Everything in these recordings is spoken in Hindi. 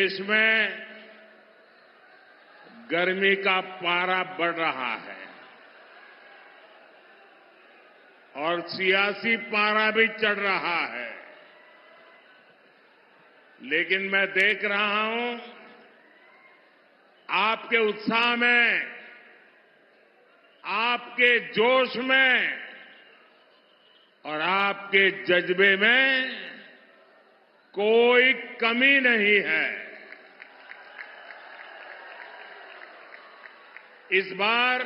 देश में गर्मी का पारा बढ़ रहा है और सियासी पारा भी चढ़ रहा है, लेकिन मैं देख रहा हूं आपके उत्साह में, आपके जोश में और आपके जज्बे में कोई कमी नहीं है। इस बार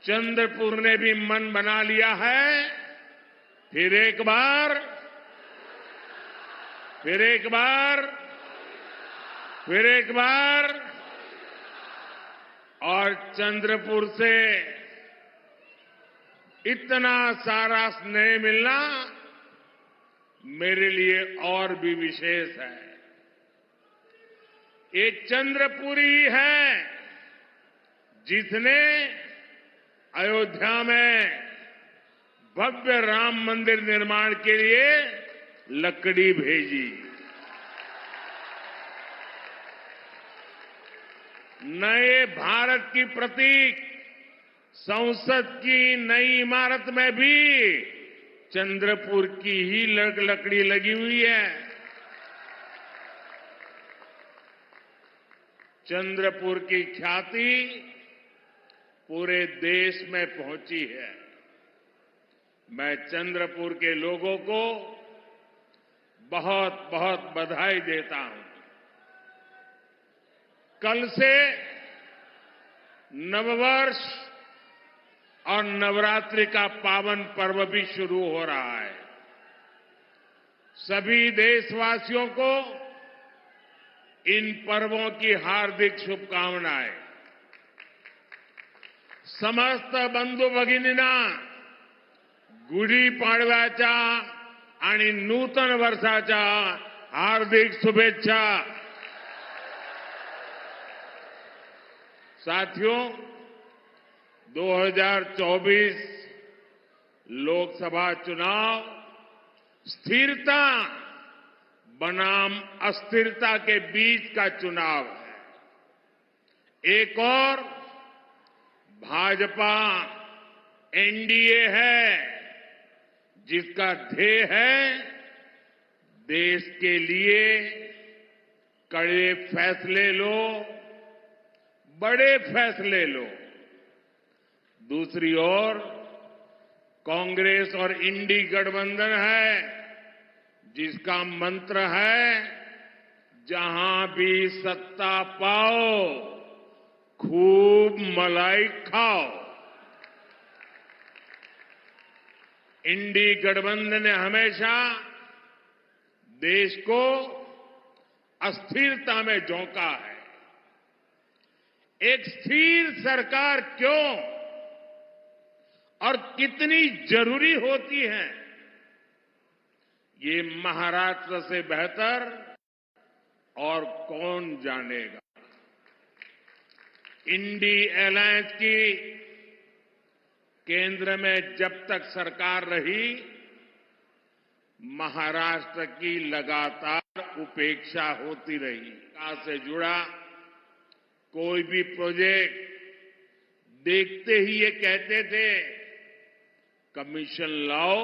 चंद्रपुर ने भी मन बना लिया है, फिर एक बार और चंद्रपुर से इतना सारा स्नेह मिलना मेरे लिए और भी विशेष है। ये चंद्रपुरी है जिसने अयोध्या में भव्य राम मंदिर निर्माण के लिए लकड़ी भेजी। नए भारत की प्रतीक संसद की नई इमारत में भी चंद्रपुर की ही लकड़ी लगी हुई है। चंद्रपुर की ख्याति पूरे देश में पहुंची है। मैं चंद्रपुर के लोगों को बहुत बहुत बधाई देता हूं। कल से नववर्ष और नवरात्रि का पावन पर्व भी शुरू हो रहा है। सभी देशवासियों को इन पर्वों की हार्दिक शुभकामनाएं। समस्त बंधू भगिनींना गुढी पाडव्याच्या आणि नूतन वर्षाच्या हार्दिक शुभेच्छा। साथियों, 2024 लोकसभा चुनाव स्थिरता बनाम अस्थिरता के बीच का चुनाव है। एक और भाजपा एनडीए है जिसका ध्येय है देश के लिए कड़े फैसले लो, बड़े फैसले लो। दूसरी ओर कांग्रेस और इंडी गठबंधन है जिसका मंत्र है जहां भी सत्ता पाओ खूब मलाई खाओ। इंडी गठबंधन ने हमेशा देश को अस्थिरता में झोंका है। एक स्थिर सरकार क्यों और कितनी जरूरी होती है, ये महाराष्ट्र से बेहतर और कौन जानेगा। इंडी अलायंस की केंद्र में जब तक सरकार रही, महाराष्ट्र की लगातार उपेक्षा होती रही। विकास से जुड़ा कोई भी प्रोजेक्ट देखते ही ये कहते थे कमीशन लाओ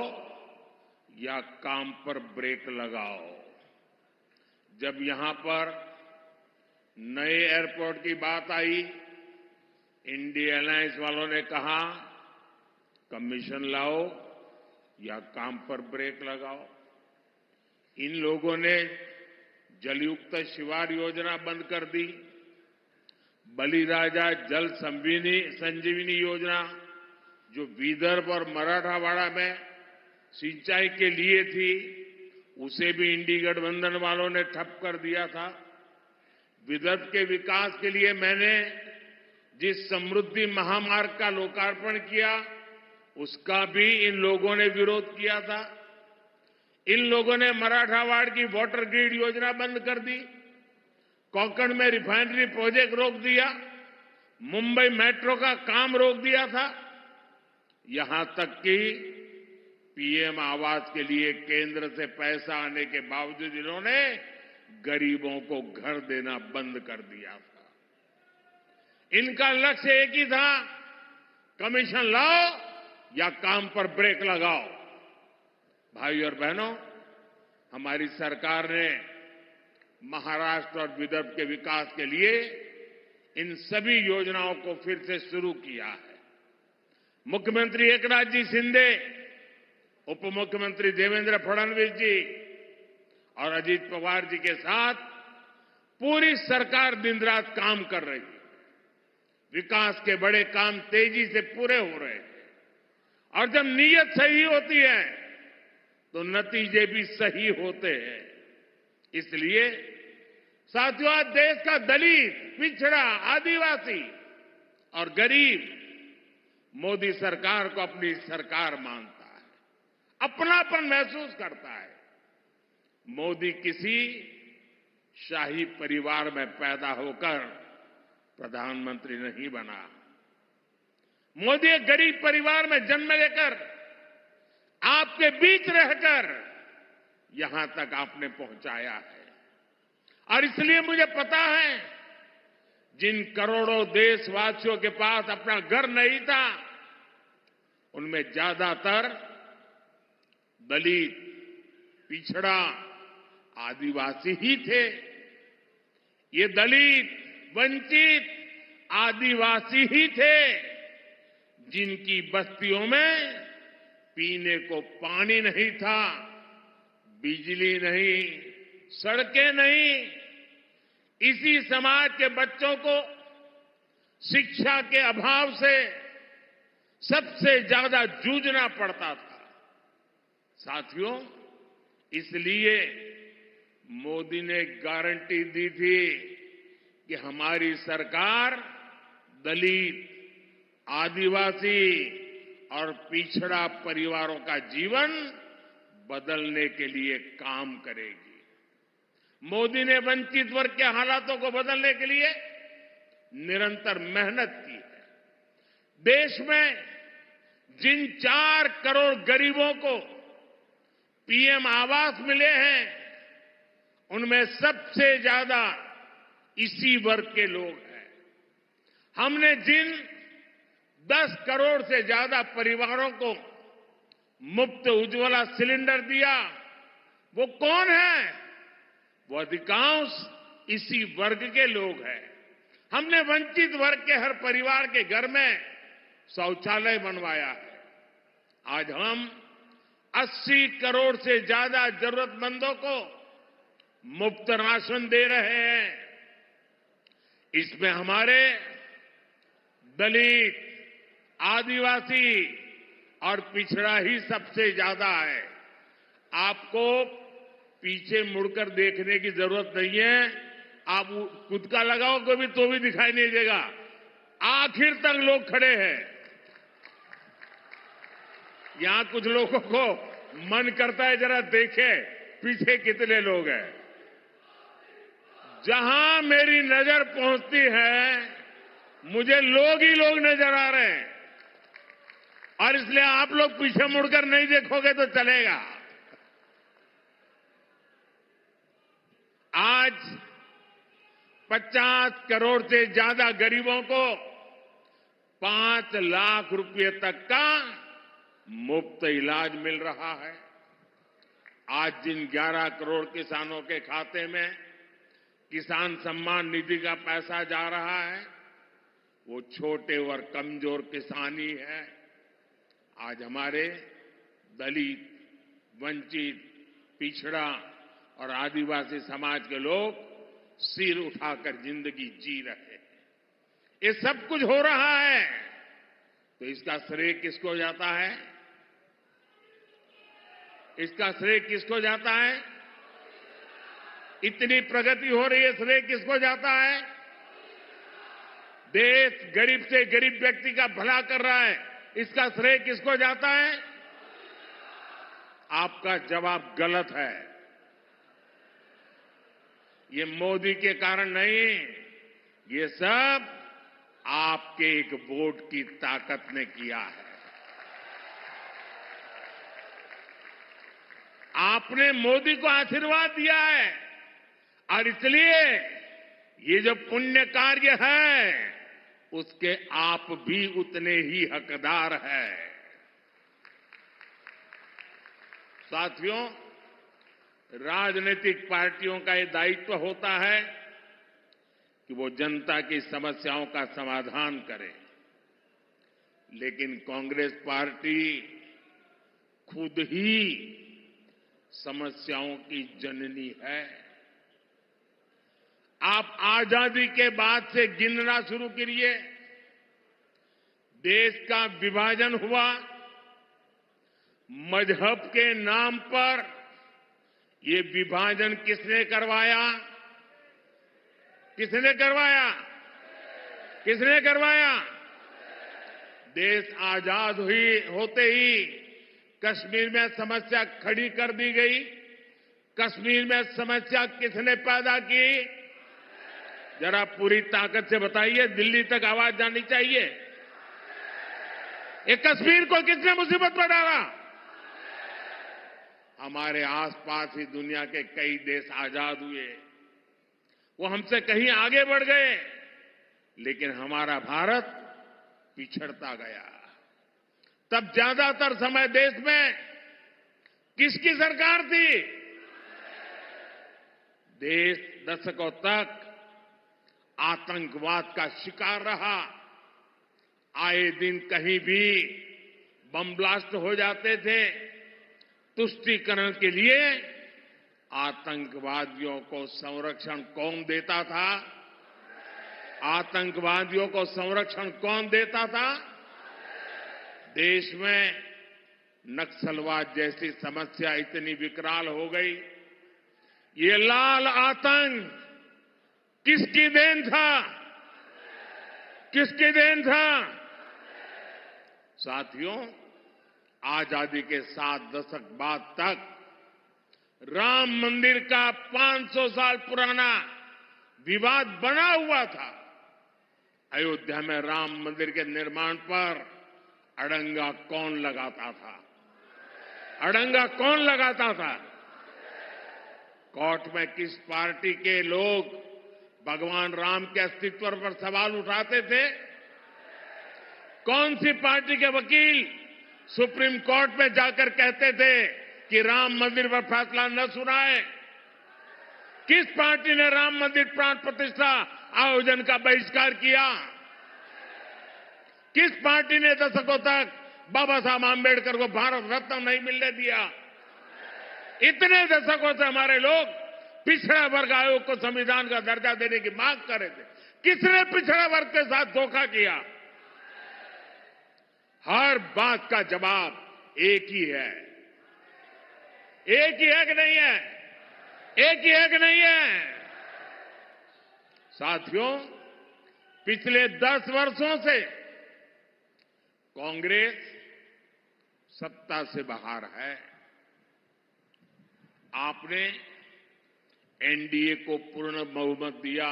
या काम पर ब्रेक लगाओ। जब यहां पर नए एयरपोर्ट की बात आई, इंडिया अलायंस वालों ने कहा कमीशन लाओ या काम पर ब्रेक लगाओ। इन लोगों ने जलयुक्त शिवार योजना बंद कर दी। बलिराजा जल संजीवनी योजना जो विदर्भ और मराठवाड़ा में सिंचाई के लिए थी, उसे भी इंडी गठबंधन वालों ने ठप कर दिया था। विदर्भ के विकास के लिए मैंने जिस समृद्धि महामार्ग का लोकार्पण किया, उसका भी इन लोगों ने विरोध किया था। इन लोगों ने मराठवाड़ की वाटर ग्रिड योजना बंद कर दी, कोंकण में रिफाइनरी प्रोजेक्ट रोक दिया, मुंबई मेट्रो का काम रोक दिया था। यहां तक कि पीएम आवास के लिए केंद्र से पैसा आने के बावजूद इन्होंने गरीबों को घर देना बंद कर दिया था। इनका लक्ष्य एक ही था, कमीशन लाओ या काम पर ब्रेक लगाओ। भाई और बहनों, हमारी सरकार ने महाराष्ट्र और विदर्भ के विकास के लिए इन सभी योजनाओं को फिर से शुरू किया है। मुख्यमंत्री एकनाथ जी शिंदे, उप मुख्यमंत्री देवेंद्र फडणवीस जी और अजीत पवार जी के साथ पूरी सरकार दिन रात काम कर रही है। विकास के बड़े काम तेजी से पूरे हो रहे हैं और जब नीयत सही होती है तो नतीजे भी सही होते हैं। इसलिए साथियों, आज देश का दलित, पिछड़ा, आदिवासी और गरीब मोदी सरकार को अपनी सरकार मानता है, अपनापन महसूस करता है। मोदी किसी शाही परिवार में पैदा होकर प्रधानमंत्री नहीं बना। मोदी एक गरीब परिवार में जन्म लेकर आपके बीच रहकर यहां तक आपने पहुंचाया है। और इसलिए मुझे पता है, जिन करोड़ों देशवासियों के पास अपना घर नहीं था, उनमें ज्यादातर दलित, पिछड़ा, आदिवासी ही थे। ये दलित, वंचित, आदिवासी ही थे जिनकी बस्तियों में पीने को पानी नहीं था, बिजली नहीं, सड़कें नहीं। इसी समाज के बच्चों को शिक्षा के अभाव से सबसे ज्यादा जूझना पड़ता था। साथियों, इसलिए मोदी ने गारंटी दी थी कि हमारी सरकार दलित, आदिवासी और पिछड़ा परिवारों का जीवन बदलने के लिए काम करेगी। मोदी ने वंचित वर्ग के हालातों को बदलने के लिए निरंतर मेहनत की है। देश में जिन 4 करोड़ गरीबों को पीएम आवास मिले हैं, उनमें सबसे ज्यादा इसी वर्ग के लोग हैं। हमने जिन 10 करोड़ से ज्यादा परिवारों को मुफ्त उज्ज्वला सिलेंडर दिया, वो कौन है? वो अधिकांश इसी वर्ग के लोग हैं। हमने वंचित वर्ग के हर परिवार के घर में शौचालय बनवाया है। आज हम 80 करोड़ से ज्यादा जरूरतमंदों को मुफ्त राशन दे रहे हैं। इसमें हमारे दलित, आदिवासी और पिछड़ा ही सबसे ज्यादा है। आपको पीछे मुड़कर देखने की जरूरत नहीं है। आप खुद का लगाओगे भी तो भी दिखाई नहीं देगा। आखिर तक लोग खड़े हैं। यहां कुछ लोगों को मन करता है जरा देखे पीछे कितने लोग हैं। जहां मेरी नजर पहुंचती है, मुझे लोग ही लोग नजर आ रहे हैं। और इसलिए आप लोग पीछे मुड़कर नहीं देखोगे तो चलेगा। आज 50 करोड़ से ज्यादा गरीबों को 5 लाख रुपए तक का मुफ्त इलाज मिल रहा है। आज जिन 11 करोड़ किसानों के खाते में किसान सम्मान निधि का पैसा जा रहा है, वो छोटे और कमजोर किसान ही है। आज हमारे दलित, वंचित, पिछड़ा और आदिवासी समाज के लोग सिर उठाकर जिंदगी जी रहे हैं। ये सब कुछ हो रहा है तो इसका श्रेय किसको जाता है? इसका श्रेय किसको जाता है? इतनी प्रगति हो रही है, श्रेय किसको जाता है? देश गरीब से गरीब व्यक्ति का भला कर रहा है, इसका श्रेय किसको जाता है? आपका जवाब गलत है। ये मोदी के कारण नहीं, ये सब आपके एक वोट की ताकत ने किया है। आपने मोदी को आशीर्वाद दिया है, और इसलिए ये जो पुण्य कार्य है उसके आप भी उतने ही हकदार हैं। साथियों, राजनीतिक पार्टियों का ये दायित्व होता है कि वो जनता की समस्याओं का समाधान करें, लेकिन कांग्रेस पार्टी खुद ही समस्याओं की जननी है। आप आजादी के बाद से गिनना शुरू करिए, देश का विभाजन हुआ, मजहब के नाम पर ये विभाजन किसने करवाया? किसने करवाया? किसने करवाया? देश आजाद होते ही कश्मीर में समस्या खड़ी कर दी गई। कश्मीर में समस्या किसने पैदा की? जरा पूरी ताकत से बताइए, दिल्ली तक आवाज जानी चाहिए। ये कश्मीर को किसने मुसीबत में डाला? हमारे आसपास ही दुनिया के कई देश आजाद हुए, वो हमसे कहीं आगे बढ़ गए, लेकिन हमारा भारत पिछड़ता गया। तब ज्यादातर समय देश में किसकी सरकार थी? देश दशकों तक आतंकवाद का शिकार रहा। आए दिन कहीं भी बम ब्लास्ट हो जाते थे। तुष्टीकरण के लिए आतंकवादियों को संरक्षण कौन देता था? आतंकवादियों को संरक्षण कौन देता था? देश में नक्सलवाद जैसी समस्या इतनी विकराल हो गई। ये लाल आतंक किसकी देन था? किसकी देन था? साथियों, आजादी के 7 दशक बाद तक राम मंदिर का 500 साल पुराना विवाद बना हुआ था। अयोध्या में राम मंदिर के निर्माण पर अड़ंगा कौन लगाता था? अड़ंगा कौन लगाता था? कोर्ट में किस पार्टी के लोग भगवान राम के अस्तित्व पर सवाल उठाते थे? कौन सी पार्टी के वकील सुप्रीम कोर्ट में जाकर कहते थे कि राम मंदिर पर फैसला न सुनाए? किस पार्टी ने राम मंदिर प्राण प्रतिष्ठा आयोजन का बहिष्कार किया? किस पार्टी ने दशकों तक बाबा साहब आंबेडकर को भारत रत्न नहीं मिलने दिया? इतने दशकों से हमारे लोग पिछड़ा वर्ग आयोग को संविधान का दर्जा देने की मांग कर रहे थे। किसने पिछड़ा वर्ग के साथ धोखा किया? हर बात का जवाब एक ही है। एक ही है कि नहीं है? एक ही है कि नहीं है? साथियों, पिछले 10 वर्षों से कांग्रेस सत्ता से बाहर है। आपने एनडीए को पूर्ण बहुमत दिया।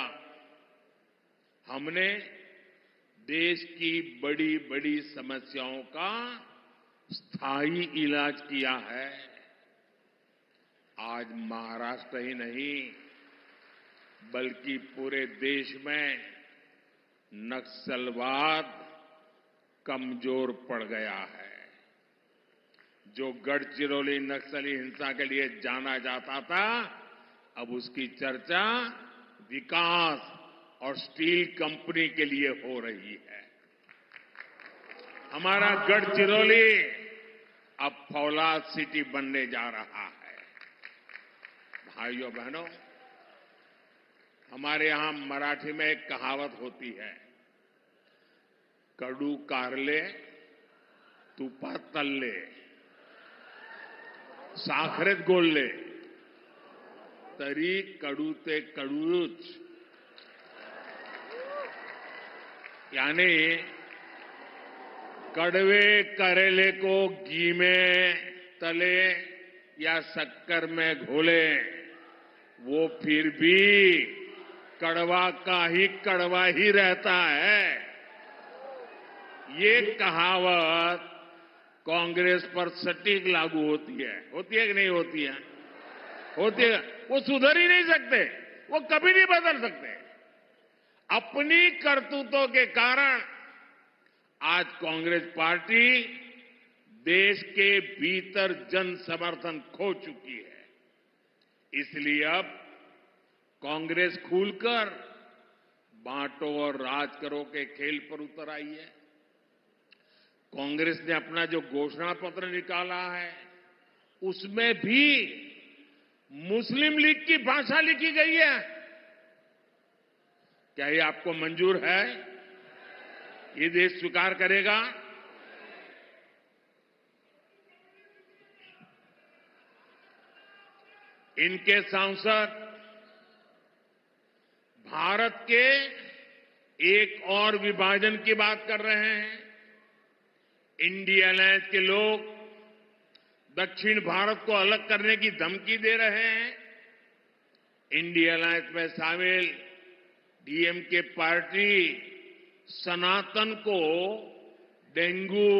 हमने देश की बड़ी बड़ी समस्याओं का स्थायी इलाज किया है। आज महाराष्ट्र ही नहीं बल्कि पूरे देश में नक्सलवाद कमजोर पड़ गया है। जो गढ़चिरौली नक्सली हिंसा के लिए जाना जाता था, अब उसकी चर्चा विकास और स्टील कंपनी के लिए हो रही है। हमारा गढ़चिरौली अब फौलाद सिटी बनने जा रहा है। भाइयों बहनों, हमारे यहां मराठी में एक कहावत होती है, कडू कारले तुपात तळले साखरेत गोळले तरी कडू ते कडूच। यानी कड़वे करेले को घी में तले या शक्कर में घोले, वो फिर भी कड़वा का ही कड़वा ही रहता है। ये कहावत कांग्रेस पर सटीक लागू होती है कि नहीं होती है? होती है। वो सुधर ही नहीं सकते। वो कभी नहीं बदल सकते। अपनी करतूतों के कारण आज कांग्रेस पार्टी देश के भीतर जन समर्थन खो चुकी है। इसलिए अब कांग्रेस खुलकर बांटो और राज करो के खेल पर उतर आई है। कांग्रेस ने अपना जो घोषणा पत्र निकाला है उसमें भी मुस्लिम लीग की भाषा लिखी गई है। क्या ये आपको मंजूर है? ये देश स्वीकार करेगा? इनके सांसद भारत के एक और विभाजन की बात कर रहे हैं। इंडिया अलायंस के लोग दक्षिण भारत को अलग करने की धमकी दे रहे हैं। इंडिया अलायंस में शामिल डीएमके पार्टी सनातन को डेंगू,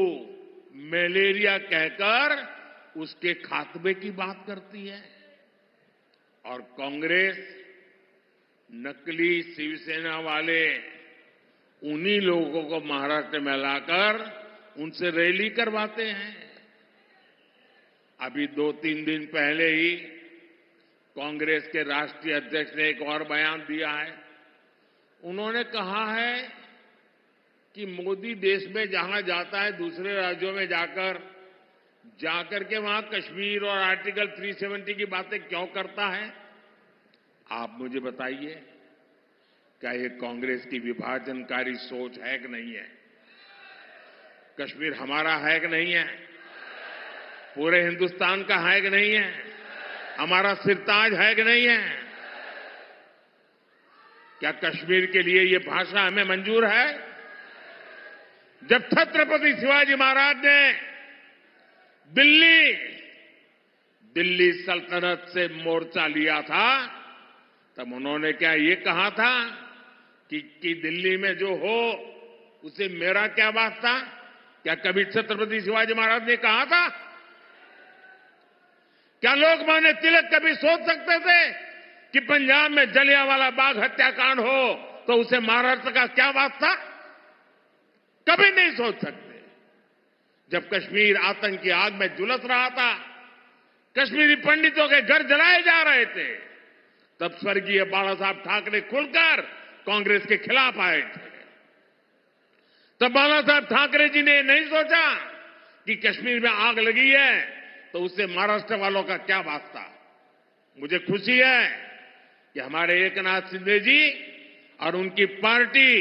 मलेरिया कहकर उसके खात्मे की बात करती है और कांग्रेस नकली शिवसेना वाले उन्हीं लोगों को महाराष्ट्र में लाकर उनसे रैली करवाते हैं। अभी 2-3 दिन पहले ही कांग्रेस के राष्ट्रीय अध्यक्ष ने एक और बयान दिया है। उन्होंने कहा है कि मोदी देश में जहां जाता है दूसरे राज्यों में जाकर के वहां कश्मीर और आर्टिकल 370 की बातें क्यों करता है? आप मुझे बताइए, क्या ये कांग्रेस की विभाजनकारी सोच है कि नहीं है? कश्मीर हमारा है कि नहीं है? पूरे हिंदुस्तान का है कि नहीं है? हमारा सिरताज है कि नहीं है? क्या कश्मीर के लिए ये भाषा हमें मंजूर है? जब छत्रपति शिवाजी महाराज ने दिल्ली सल्तनत से मोर्चा लिया था तब उन्होंने क्या ये कहा था कि दिल्ली में जो हो उसे मेरा क्या वास्ता? क्या कभी छत्रपति शिवाजी महाराज ने कहा था? क्या लोकमान्य तिलक कभी सोच सकते थे कि पंजाब में जलियांवाला बाग हत्याकांड हो तो उसे महाराष्ट्र का क्या वास्ता? कभी नहीं सोच सकते। जब कश्मीर आतंक की आग में झुलस रहा था, कश्मीरी पंडितों के घर जलाए जा रहे थे, तब स्वर्गीय बाला साहब ठाकरे खुलकर कांग्रेस के खिलाफ आए थे। तब बाला साहब ठाकरे जी ने नहीं सोचा कि कश्मीर में आग लगी है तो उससे महाराष्ट्र वालों का क्या वास्ता। मुझे खुशी है कि हमारे एकनाथ शिंदे जी और उनकी पार्टी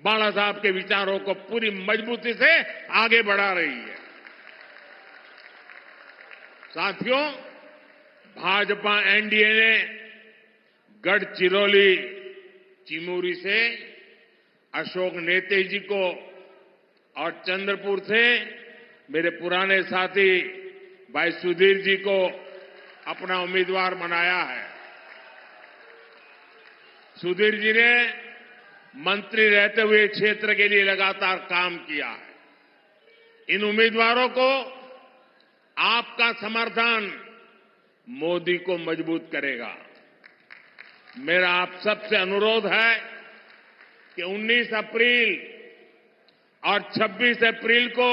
बाला साहब के विचारों को पूरी मजबूती से आगे बढ़ा रही है। साथियों, भाजपा एनडीए ने गढ़चिरौली चिमूरी से अशोक नेते जी को और चंद्रपुर से मेरे पुराने साथी भाई सुधीर जी को अपना उम्मीदवार बनाया है। सुधीर जी ने मंत्री रहते हुए क्षेत्र के लिए लगातार काम किया है। इन उम्मीदवारों को आपका समर्थन मोदी को मजबूत करेगा। मेरा आप सबसे अनुरोध है कि 19 अप्रैल और 26 अप्रैल को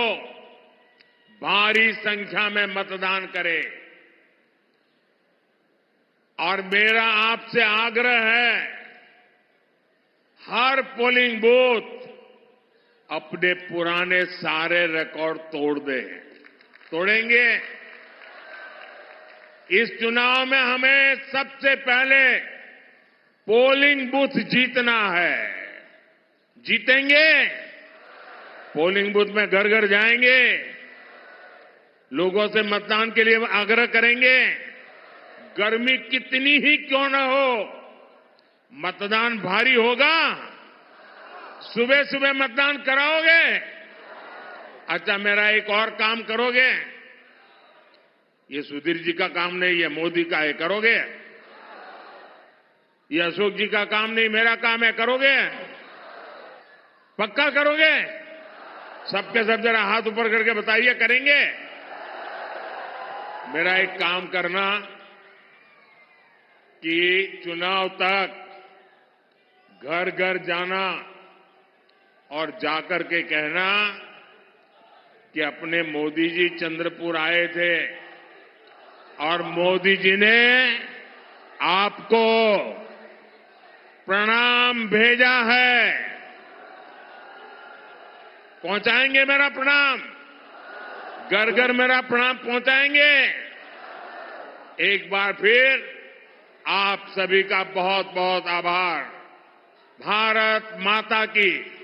भारी संख्या में मतदान करें और मेरा आपसे आग्रह है, हर पोलिंग बूथ अपने पुराने सारे रिकॉर्ड तोड़ दे। तोड़ेंगे? इस चुनाव में हमें सबसे पहले पोलिंग बूथ जीतना है। जीतेंगे? पोलिंग बूथ में घर घर जाएंगे, लोगों से मतदान के लिए आग्रह करेंगे। गर्मी कितनी ही क्यों न हो, मतदान भारी होगा। सुबह सुबह मतदान कराओगे? अच्छा, मेरा एक और काम करोगे? ये सुधीर जी का काम नहीं है, मोदी का है, करोगे? ये अशोक जी का काम नहीं, मेरा काम है, करोगे? पक्का करोगे? सबके सब जरा हाथ ऊपर करके बताइए, करेंगे? मेरा एक काम करना कि चुनाव तक घर घर जाना और जाकर के कहना कि अपने मोदी जी चंद्रपुर आए थे और मोदी जी ने आपको प्रणाम भेजा है। पहुंचाएंगे मेरा प्रणाम? घर घर मेरा प्रणाम पहुंचाएंगे? एक बार फिर आप सभी का बहुत बहुत आभार। भारत माता की